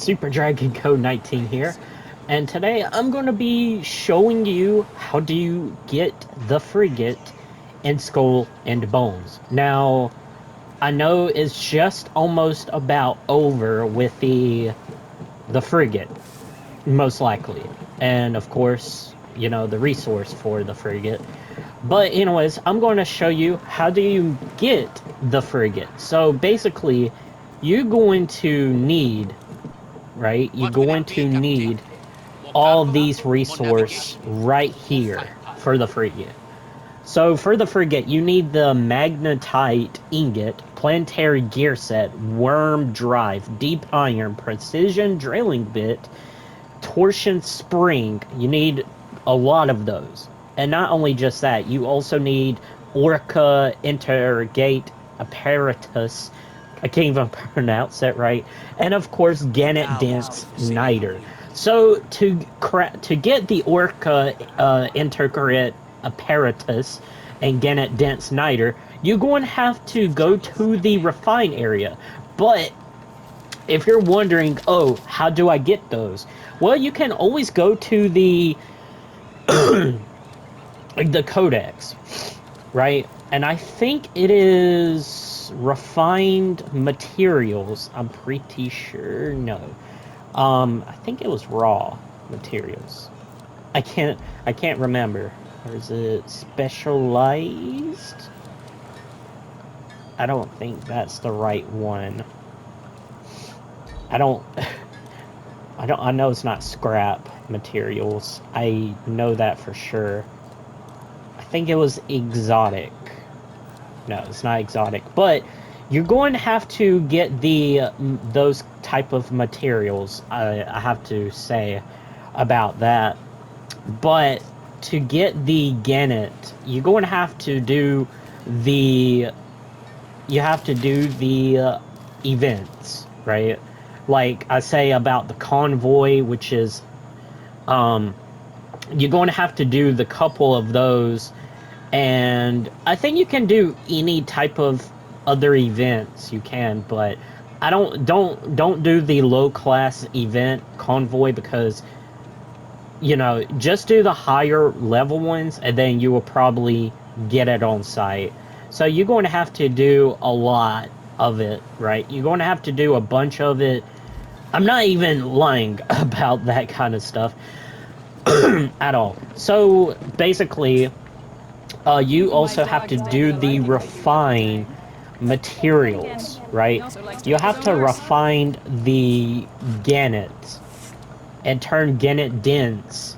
Super Dragon Code 19 here, and today I'm going to be showing you how do you get the frigate in Skull and Bones. Now, I know it's just almost about over with the frigate, most likely, and of course, you know, the resource for the frigate. But anyways, I'm going to show you how do you get the frigate. So basically, you're going to need, right? You're going to need all these resources right here for the frigate. So for the frigate, you need the magnetite ingot, planetary gear set, worm drive, deep iron, precision drilling bit, torsion spring. You need a lot of those. And not only just that, you also need orca interrogate apparatus. I can't even pronounce that right. And of course, Gannet dense niter. So to get the orca interrogate apparatus and Gannet dense niter, you're going to have to go to the refine area. But if you're wondering, oh, how do I get those? Well, you can always go to the the codex, right? And I think it is refined materials. I'm pretty sure. No, I think it was raw materials. I can't remember. Or is it specialized? I don't think that's the right one. I don't. I know it's not scrap materials. I know that for sure. I think it was exotic. No, it's not exotic. But you're going to have to get those type of materials. I have to say about that. But to get the Gannet, you're going to have to do the. You have to do the events, right? Like I say about the convoy, which is, you're going to have to do the couple of those, and I think you can do any type of other events you can, but I don't do the low class event convoy because, you know, just do the higher level ones, and then you will probably get it on site. So you're going to have to do a lot of it, right? You're going to have to do a bunch of it. I'm not even lying about that kind of stuff at all. So basically, you also have to do the refine materials, right? You have to refine the Gannet and turn Gannet dense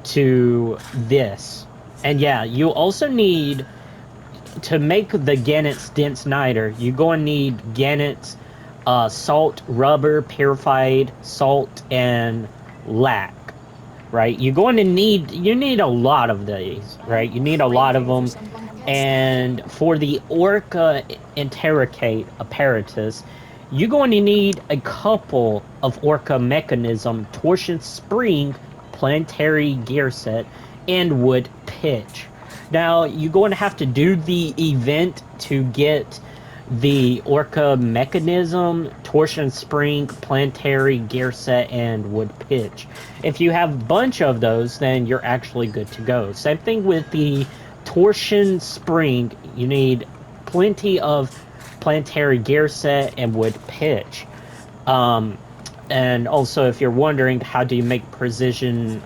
to this. And yeah, you also need to make the Gannet's dense niter. You're going to need Gannet's salt, rubber, purified salt, and lac, right? You're going to need, you need a lot of these, right? You need a lot of them. And for the orca interrogate apparatus, you're going to need a couple of orca mechanism, torsion spring, planetary gear set, and wood pitch. Now, you're going to have to do the event to get the orca mechanism, torsion spring, planetary gear set, and wood pitch. If you have a bunch of those, then you're actually good to go. Same thing with the torsion spring. You need plenty of planetary gear set and wood pitch. And also, if you're wondering how do you make precision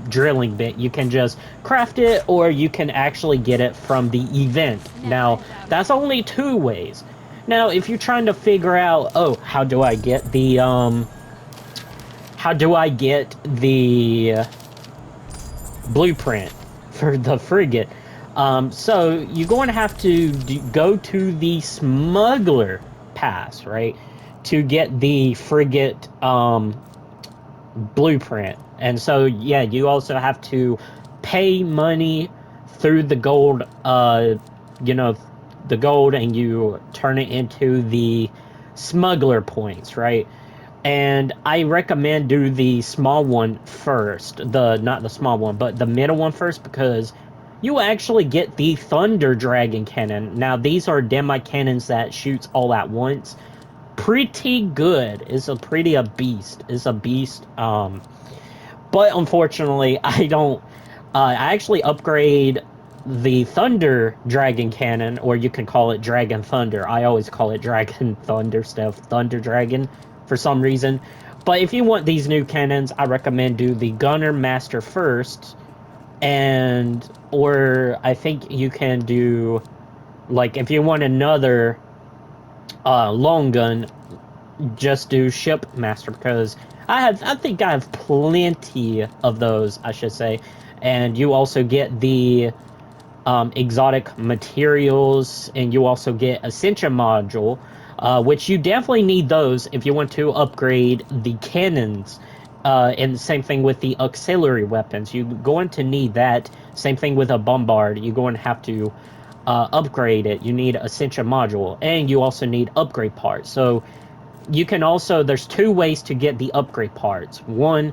drilling bit, you can just craft it, or you can actually get it from the event. Now, that's only two ways. Now, if you're trying to figure out, oh, how do I get the blueprint for the frigate? So you're going to have to go to the smuggler pass, right, to get the frigate blueprint. And so, yeah, you also have to pay money through the gold, you know, the gold, and you turn it into the smuggler points, right? And I recommend do the small one first, not the small one, but the middle one first, because you actually get the Thunder Dragon cannon. Now, these are demi cannons that shoots all at once. pretty good. It's a beast. It's a beast. But unfortunately, I don't. I actually upgrade the Thunder Dragon cannon, or you can call it Dragon Thunder. I always call it Dragon Thunder stuff, Thunder Dragon, for some reason. But if you want these new cannons, I recommend do the Gunner Master first, and or I think you can do, like, if you want another long gun, just do Ship Master, because I think I have plenty of those, I should say. And you also get the exotic materials, and you also get Ascension module, which you definitely need those if you want to upgrade the cannons. And the same thing with the auxiliary weapons. You're going to need that. Same thing with a bombard. You're going to have to upgrade it. You need Ascension module, and you also need upgrade parts. So you can also, there's 2 ways to get the upgrade parts. One,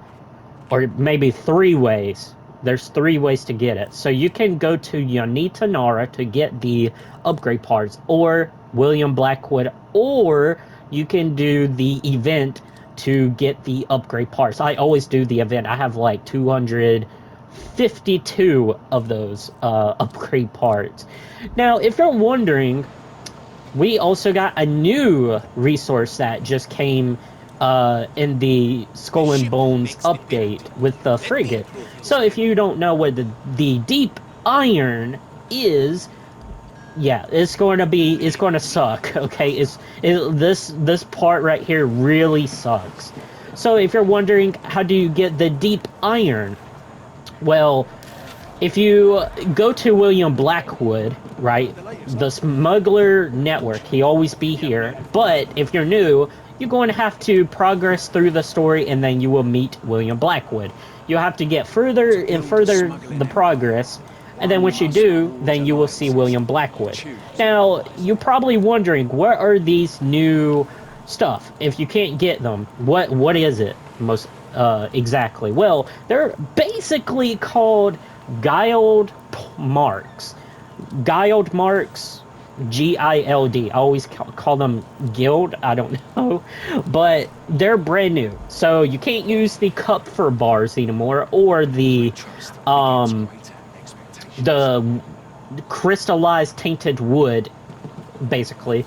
or maybe 3 ways. There's 3 ways to get it. So you can go to Yanitanara to get the upgrade parts, or William Blackwood, or you can do the event to get the upgrade parts. I always do the event. I have like 252 of those upgrade parts. Now, if you're wondering, we also got a new resource that just came in the Skull and Bones update with the frigate. So if you don't know what the deep iron is, yeah, it's going to suck. Okay, this part right here really sucks. So if you're wondering, how do you get the deep iron? Well, if you go to William Blackwood, right, the smuggler network, he always be here. But if you're new, you're going to have to progress through the story, and then you will meet William Blackwood. You'll have to get further and further the progress, and then once you do, then you will see William Blackwood. Now, you're probably wondering, what are these new stuff? If you can't get them, what is it most exactly? Well, they're basically called Guild marks. Guild marks, Gild. I always call them guild. I don't know, but they're brand new. So you can't use the cup for bars anymore, or the crystallized tainted wood, basically.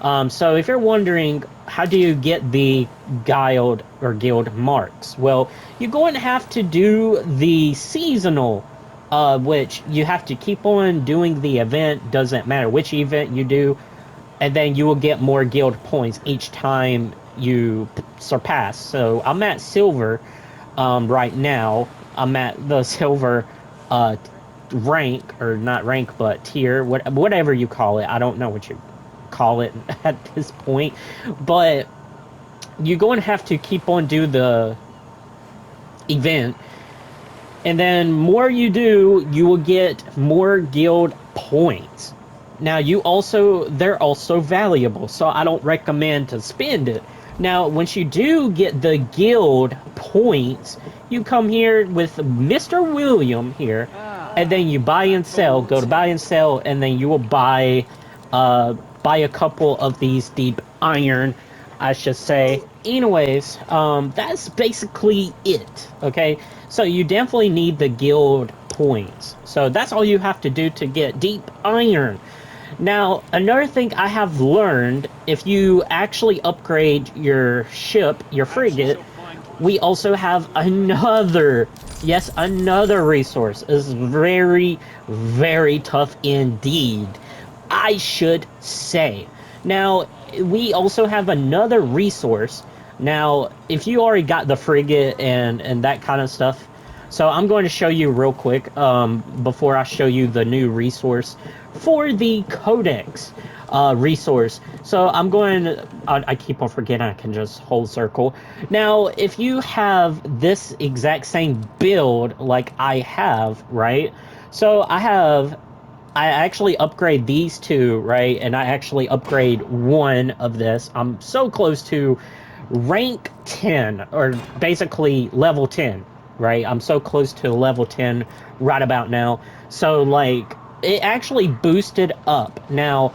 So if you're wondering, how do you get the guild or guild marks? Well, you're going to have to do the seasonal, which you have to keep on doing the event. Doesn't matter which event you do, and then you will get more guild points each time you surpass. So I'm at silver right now. I'm at the silver rank, or not rank, but tier, whatever you call it. I don't know what you call it at this point, but you're going to have to keep on do the event, and then more you do, you will get more guild points. Now, they're also valuable, so I don't recommend to spend it. Now, once you do get the guild points, you come here with Mr. William here, and then you buy and sell, go to buy and sell, and then you will buy a couple of these deep iron, I should say. Anyways, that's basically it, okay? So you definitely need the guild points. So that's all you have to do to get deep iron. Now, another thing I have learned, if you actually upgrade your ship, your frigate, we also have another resource. It's very, very tough indeed, I should say. Now, we also have another resource. Now, if you already got the frigate and that kind of stuff, so I'm going to show you real quick before I show you the new resource for the Codex resource. So I'm going to, I keep on forgetting I can just hold circle. Now, if you have this exact same build like I have, right? So I actually upgrade these two, right? And I actually upgrade one of this. I'm so close to rank 10, or basically level 10, right? I'm so close to level 10 right about now. So, like, it actually boosted up. Now,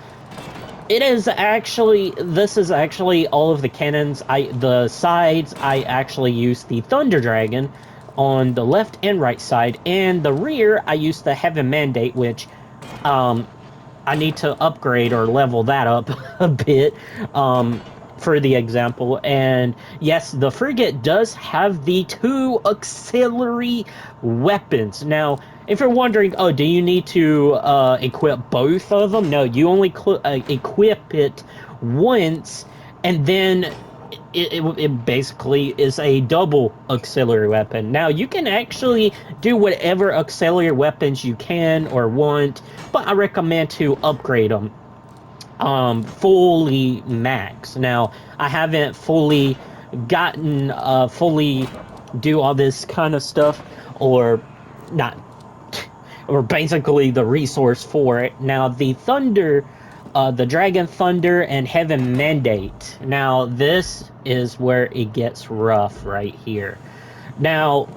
It is actually, this is actually all of the cannons. The sides, I actually use the Thunder Dragon on the left and right side, and the rear, I use the Heaven Mandate, which um, I need to upgrade or level that up a bit for the example. And yes, the frigate does have the two auxiliary weapons. Now, if you're wondering, oh, do you need to equip both of them? No, you only equip it once, and then it basically is a double auxiliary weapon. Now, you can actually do whatever auxiliary weapons you can or want, but I recommend to upgrade them fully max. Now, I haven't fully gotten fully do all this kind of stuff, or not, or basically the resource for it. Now, the Dragon Thunder and Heaven Mandate. Now, this is where it gets rough right here. Now,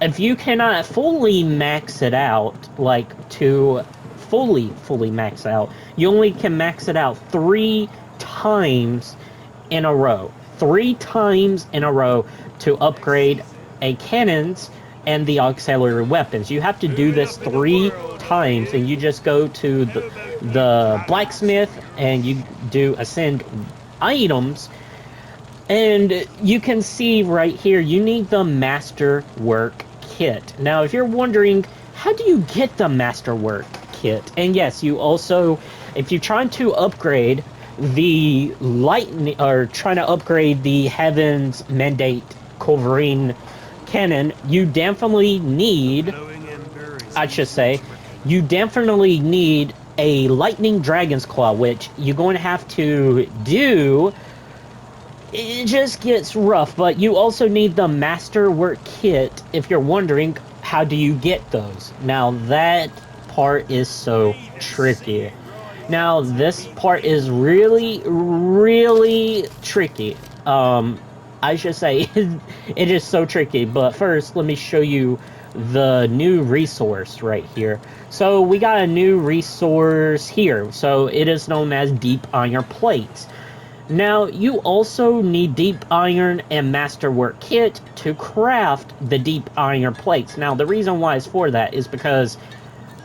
if you cannot fully max it out, like to fully max out, you only can max it out 3 times in a row. 3 times in a row to upgrade a cannons and the auxiliary weapons. You have to do this 3 times, and you just go to the blacksmith and you do ascend items. And you can see right here, you need the Masterwork Kit. Now, if you're wondering, how do you get the Masterwork Kit? And yes, you also, if you're trying to upgrade the lightning, or trying to upgrade the Heaven's Mandate Culverin Cannon, you definitely need, I should say, you definitely need a Lightning Dragon's Claw, which you're going to have to do. It just gets rough, but you also need the Masterwork Kit if you're wondering, how do you get those? Now, that part is so tricky. Now, this part is really tricky. I should say, it is so tricky, but first, let me show you the new resource right here. So, we got a new resource here. So, it is known as Deep Iron Plates. Now, you also need Deep Iron and Masterwork Kit to craft the Deep Iron Plates. Now, the reason why it's for that is because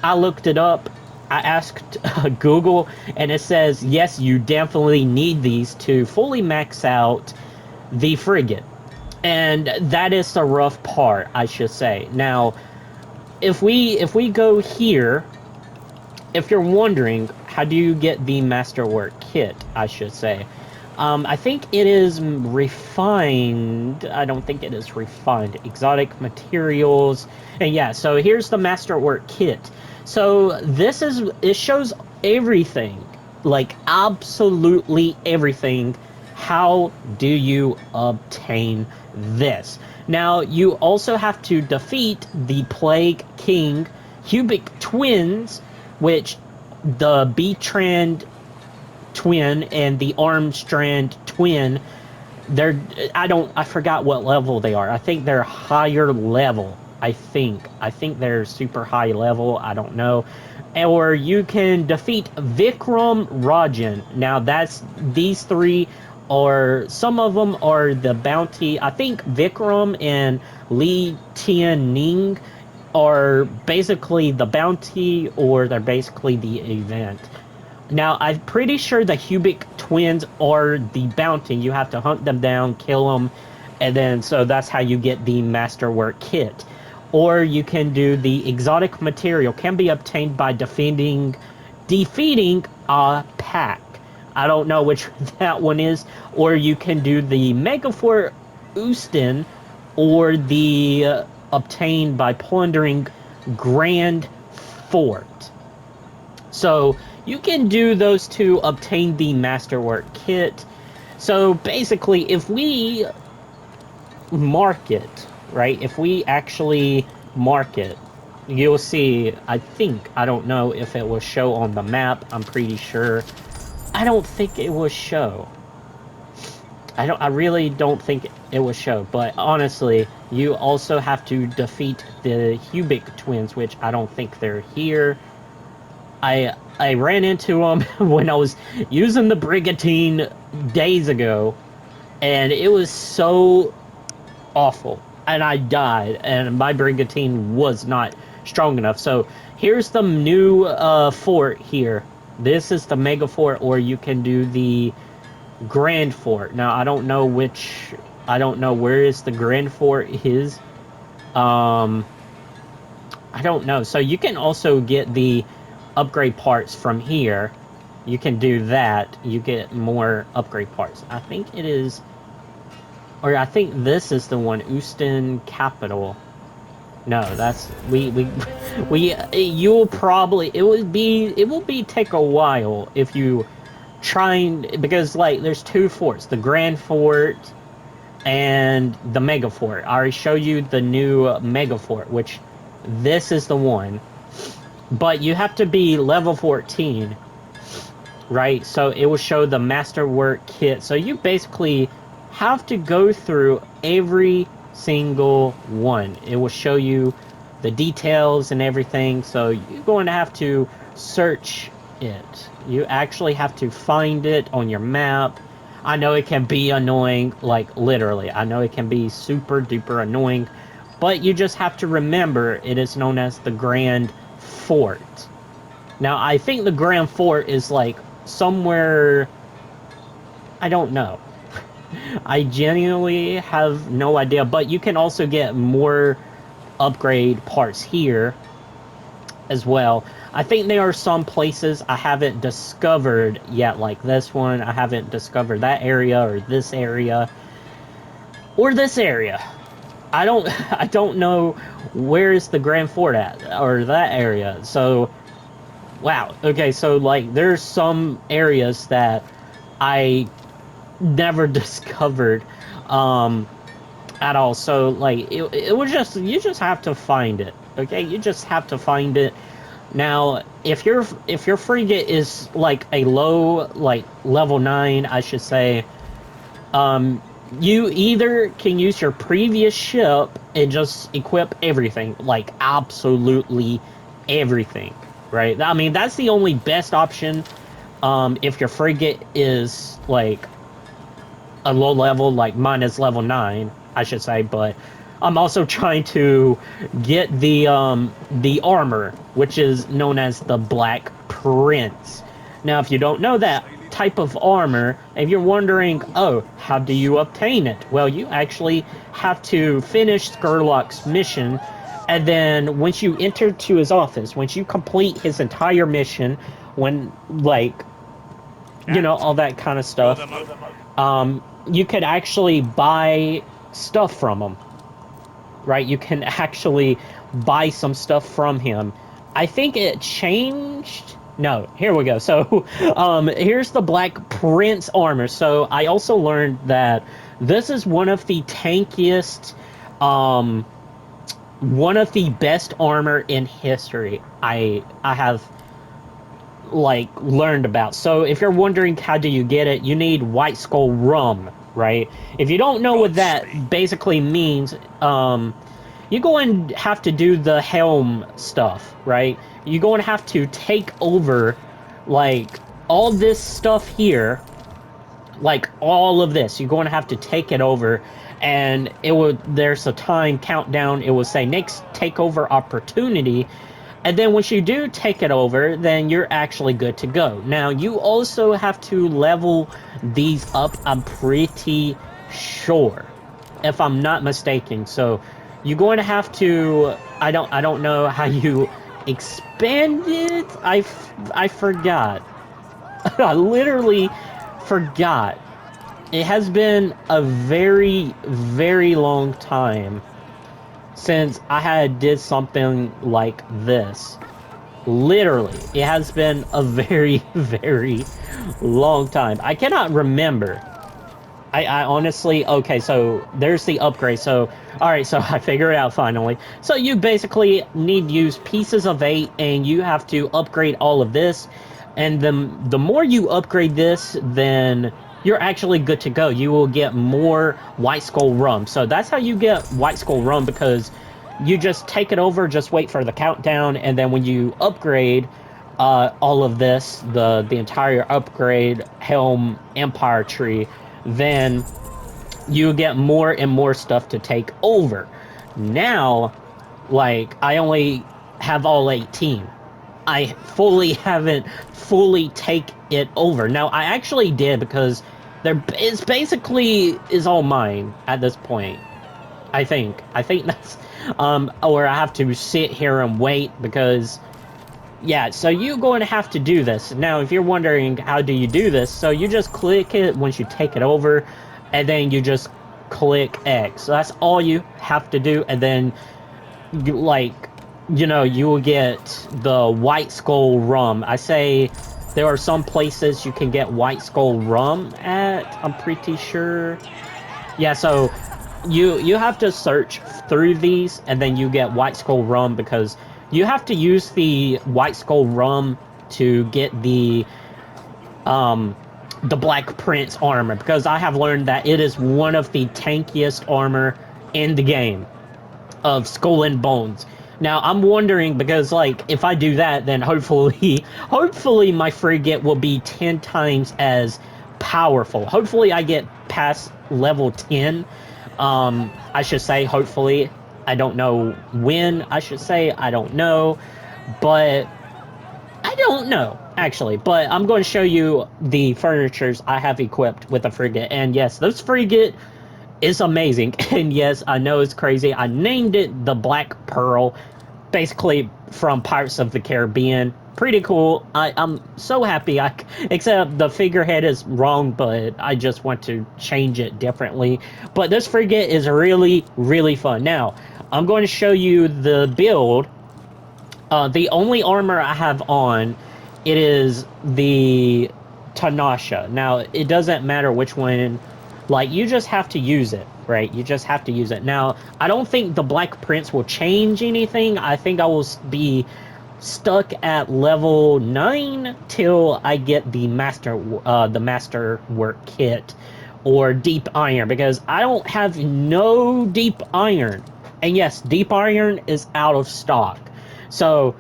I looked it up, I asked Google, and it says, yes, you definitely need these to fully max out the frigate. And that is the rough part, I should say. Now, if we go here, if you're wondering, how do you get the Masterwork Kit, I should say. I think it is refined. I don't think it is refined. Exotic materials. And yeah, so here's the Masterwork Kit. So this is, it shows everything. Like, absolutely everything. How do you obtain this? Now, you also have to defeat the Plague King Cubic Twins, which the B-Trend twin and the Armstrand twin, I forgot what level they are. I think they're higher level. I think they're super high level. I don't know. Or you can defeat Vikram Rajan. Now, these three, or some of them are the bounty. I think Vikram and Li Tianning are basically the bounty, or they're basically the event. Now, I'm pretty sure the Cubic Twins are the bounty. You have to hunt them down, kill them, and then, so that's how you get the Masterwork Kit. Or you can do the exotic material, can be obtained by defeating a pack. I don't know which that one is. Or you can do the Megafort Ustin, or the obtained by plundering Grand Fort. So you can do those to obtain the Masterwork Kit. So basically, if we mark it, right, if we actually mark it, you'll see, I don't know if it will show on the map, I'm pretty sure. I don't think it will show. I really don't think it will show, but honestly, you also have to defeat the Cubic Twins, which I don't think they're here. I ran into him when I was using the brigantine days ago, and it was so awful. And I died, and my brigantine was not strong enough. So here's the new fort here. This is the mega fort, or you can do the grand fort. Now I don't know which. I don't know where is the grand fort is. Um, I don't know. So you can also get the upgrade parts from here. You can do that. You get more upgrade parts. I think it is, or I think this is the one, Houston Capital. No, that's we you'll probably it will be take a while if you trying, because like there's two forts, the Grand Fort and the Mega Fort. I already showed you the new Mega Fort, which this is the one. But you have to be level 14, right? So it will show the Masterwork Kit. So you basically have to go through every single one. It will show you the details and everything. So you're going to have to search it. You actually have to find it on your map. I know it can be annoying, like literally. I know it can be super duper annoying, but you just have to remember it is known as the Grand Fort. Now, I think the Grand Fort is like somewhere, I don't know. I genuinely have no idea, but you can also get more upgrade parts here as well. I think there are some places I haven't discovered yet, like this one. I haven't discovered that area, or this area, or this area. I don't know where is the Grand Fort at, or that area. So, wow. Okay, so like there's some areas that I never discovered at all. So like it was just, you just have to find it. Okay, you just have to find it. Now, if your frigate is like a low, like level 9, I should say, you either can use your previous ship and just equip everything, like absolutely everything, right? I mean, that's the only best option. If your frigate is like a low level, like mine is level 9, I should say, but I'm also trying to get the armor, which is known as the Black Prince. Now, if you don't know that type of armor, if you're wondering, oh, how do you obtain it? Well, you actually have to finish Skurlock's mission, and then once you enter to his office, once you complete his entire mission, when, like, you know, all that kind of stuff, you could actually buy stuff from him. Right, you can actually buy some stuff from him. I think it changed. No, here we go. So, here's the Black Prince armor. So, I also learned that this is one of the tankiest, one of the best armor in history. I have like learned about. So, if you're wondering how do you get it, you need White Skull rum. Right? If you don't know what that basically means, you're going to have to do the helm stuff, right? You're going to have to take over, like, all this stuff here, like, all of this. You're going to have to take it over, and it will, there's a time countdown. It will say, next takeover opportunity, and then once you do take it over, then you're actually good to go. Now, you also have to level these up, I'm pretty sure, if I'm not mistaken. So, you're going to have to, I don't know how you expand it. I forgot. I literally forgot. It has been a very, very long time since I had did something like this. Literally, it has been a very, very long time. I cannot remember. I honestly, okay, so there's the upgrade. So, alright, so I figured it out finally. So you basically need to use pieces of 8, and you have to upgrade all of this. And the more you upgrade this, then you're actually good to go. You will get more White Skull rum. So that's how you get White Skull rum, because you just take it over, just wait for the countdown, and then when you upgrade, all of this, the entire upgrade helm empire tree, then you get more and more stuff to take over. Now, like, I only have all 18. I fully haven't fully take it over. Now, I actually did because it's basically is all mine at this point. I think. I think that's or I have to sit here and wait because yeah, so you're going to have to do this. Now, if you're wondering how do you do this, so you just click it once you take it over, and then you just click X. So that's all you have to do, and then, you, like, you know, you will get the White Skull rum. I say there are some places you can get White Skull rum at, I'm pretty sure. Yeah, so you have to search through these, and then you get White Skull rum because you have to use the White Skull rum to get the Black Prince armor, because I have learned that it is one of the tankiest armor in the game of Skull and Bones. Now I'm wondering because like if I do that, then hopefully hopefully my frigate will be 10 times as powerful. Hopefully I get past level 10. I should say hopefully. I don't know when I should say, I don't know, but I don't know actually. But I'm going to show you the furnitures I have equipped with the frigate, and yes, this frigate is amazing. And yes, I know it's crazy. I named it the Black Pearl, basically from Pirates of the Caribbean. Pretty cool. I'm so happy. Except the figurehead is wrong, but I just want to change it differently. But this frigate is really, really fun. Now, I'm going to show you the build. The only armor I have on, it is the Tanasha. Now, it doesn't matter which one. Like, you just have to use it, right? You just have to use it. Now, I don't think the Black Prince will change anything. I think I will be stuck at level 9 till I get the master work kit or deep iron, because I don't have no deep iron. And yes, deep iron is out of stock. So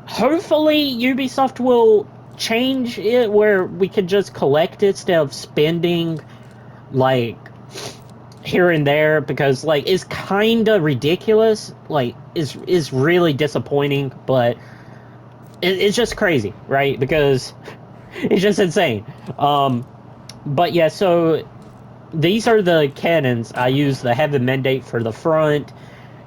hopefully Ubisoft will change it where we can just collect it instead of spending like here and there, because like it's kind of ridiculous. Like is really disappointing, but it's just crazy, right? Because it's just insane. But yeah, so these are the cannons. I use the Heavy Mandate for the front.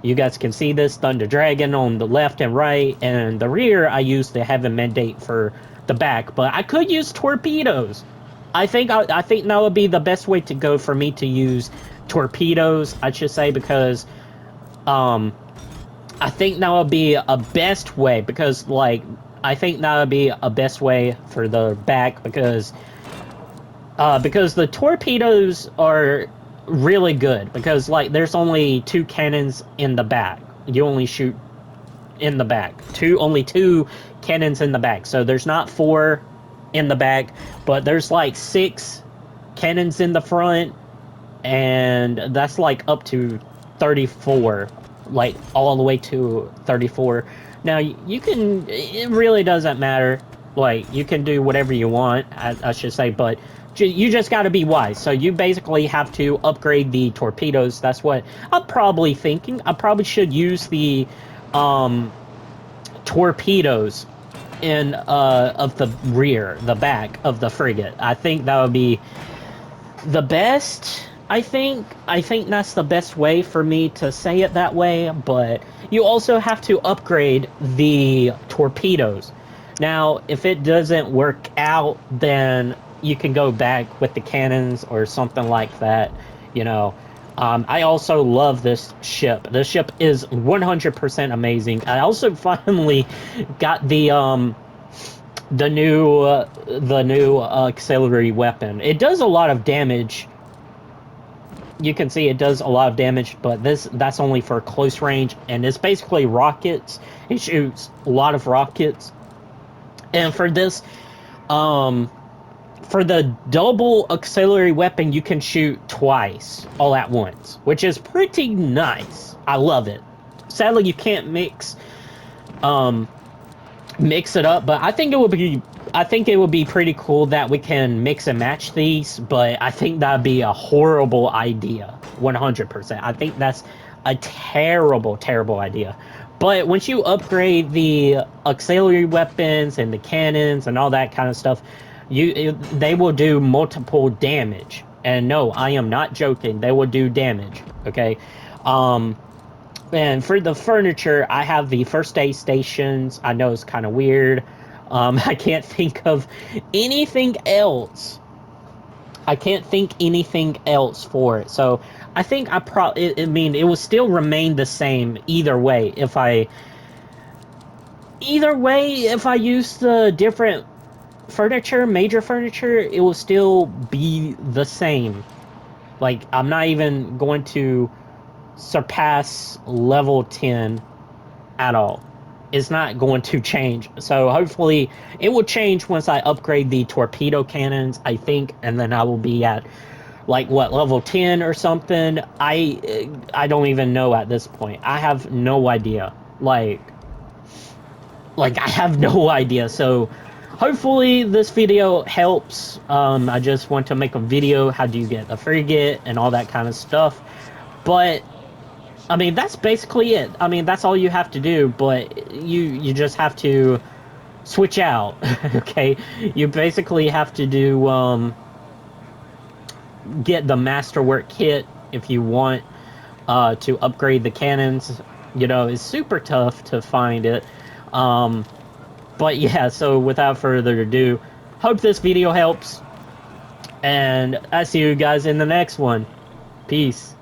You guys can see this Thunder Dragon on the left and right, and the rear I use the Heavy Mandate for the back. But I could use torpedoes. I think that would be the best way to go for me to use torpedoes, I should say, because I think that would be a best way, because like I think that would be a best way for the back, because the torpedoes are really good, because like there's only 2 cannons in the back. You only shoot in the back. Only two cannons in the back. So there's not 4 in the back, but there's like 6 cannons in the front, and that's like up to 34, like all the way to 34. Now you can, it really doesn't matter, like you can do whatever you want, I should say, but you just got to be wise. So you basically have to upgrade the torpedoes. That's what I'm probably thinking. I probably should use the torpedoes in of the rear, the back of the frigate. I think that would be the best. I think that's the best way for me to say it that way, but you also have to upgrade the torpedoes. Now, if it doesn't work out, then you can go back with the cannons or something like that, you know. I also love this ship. This ship is 100% amazing. I also finally got the new auxiliary weapon. It does a lot of damage. You can see it does a lot of damage, but that's only for close range, and it's basically rockets. It shoots a lot of rockets. And for this, for the double auxiliary weapon, you can shoot twice all at once, which is pretty nice. I love it. Sadly, you can't mix mix it up. But I think it would be pretty cool that we can mix and match these. But I think that'd be a horrible idea, 100%. I think that's a terrible, terrible idea. But once you upgrade the auxiliary weapons and the cannons and all that kind of stuff, they will do multiple damage. And no, I am not joking. They will do damage. Okay. Um, and for the furniture, I have the first aid stations. I know it's kind of weird. I can't think of anything else. I can't think anything else for it. So I think I mean, it will still remain the same either way. If I use the different furniture, major furniture, it will still be the same. Like, I'm not even going to surpass level 10 at all. It's not going to change. So hopefully it will change once I upgrade the torpedo cannons, I think, and then I will be at like what, level 10 or something. I don't even know at this point. I have no idea. Like I have no idea. So hopefully this video helps. I just want to make a video, how do you get a frigate and all that kind of stuff. But I mean, that's basically it. I mean, that's all you have to do, but you just have to switch out, okay? You basically have to do, get the Masterwork kit if you want to upgrade the cannons. You know, it's super tough to find it. But yeah, so without further ado, hope this video helps, and I see you guys in the next one. Peace.